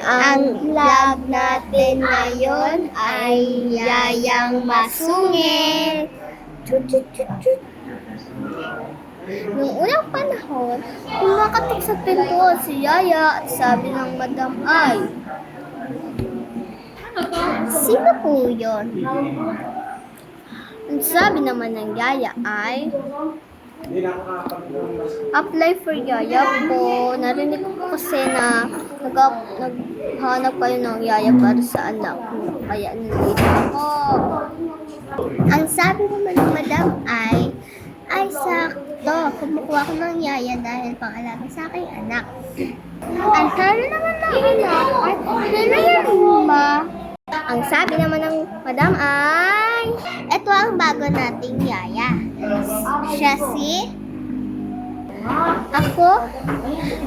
Ang vlog natin ngayon ay Yayang Masungit. Noong unang panahon, kumakatok sa pintuan si Yaya at sabi ng madam ay, sino po yun? Ang sabi naman ng Yaya ay, apply for Yaya po. Narinig ko kasi na naghanap kayo ng Yaya para sa anak mo. Kaya nandito ako. Ang sabi naman ng madam ay sakto. Kumukuha ko ng Yaya dahil pang-alaga sa aking anak. Ang sabi naman ng anak ay, sino yan ba? Ang sabi naman ng madam ay, ito ang bago nating Yaya. Siya si...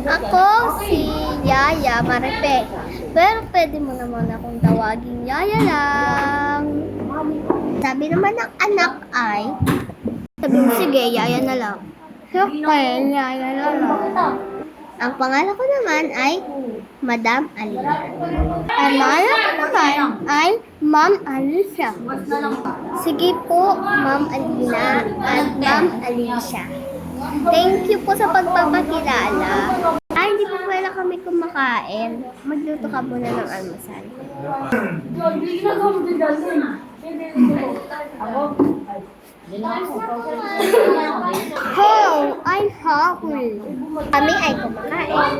Ako si Yaya Maripe. Pero pwede mo naman akong tawagin Yaya lang. Sabi naman ng anak ay, sabi mo, sige, Yaya na lang. Okay, Yaya na lang. Ang pangalan ko naman ay Madam Alina. Ang pangalan ko naman ay Ma'am Alicia. Sige po, Ma'am Alina at Ma'am Alicia. Thank you po sa pagpapakilala. Ay, hindi po pala kami kumakain. Magluto ka muna ng almusal. Oh, I'm hungry. Kami ay kumakain.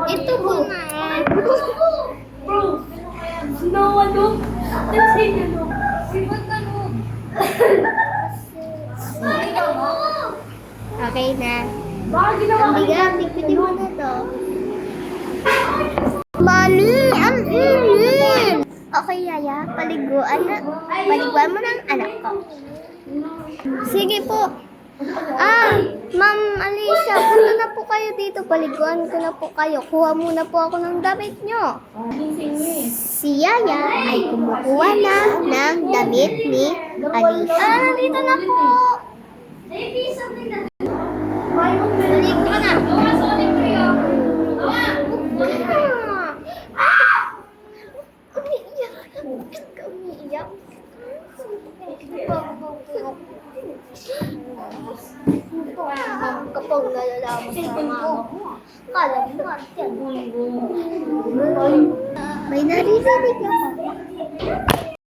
Ito po nga. Okay na. Ang bigat, ikutin mo na to. Mali, ang init! Okay, Yaya, paliguan mo ng anak ko. Sige po. Ma'am Alicia, punta na po kayo dito. Paliguan ko na po kayo. Kuha muna po ako ng damit nyo. Si Yaya ay kumukuha na ng damit ni Alicia. Nandito na po. Maligo ka na. Umiiyak. Kapag nalalaman sa mama ko, kala mo natin. May naririnig ako.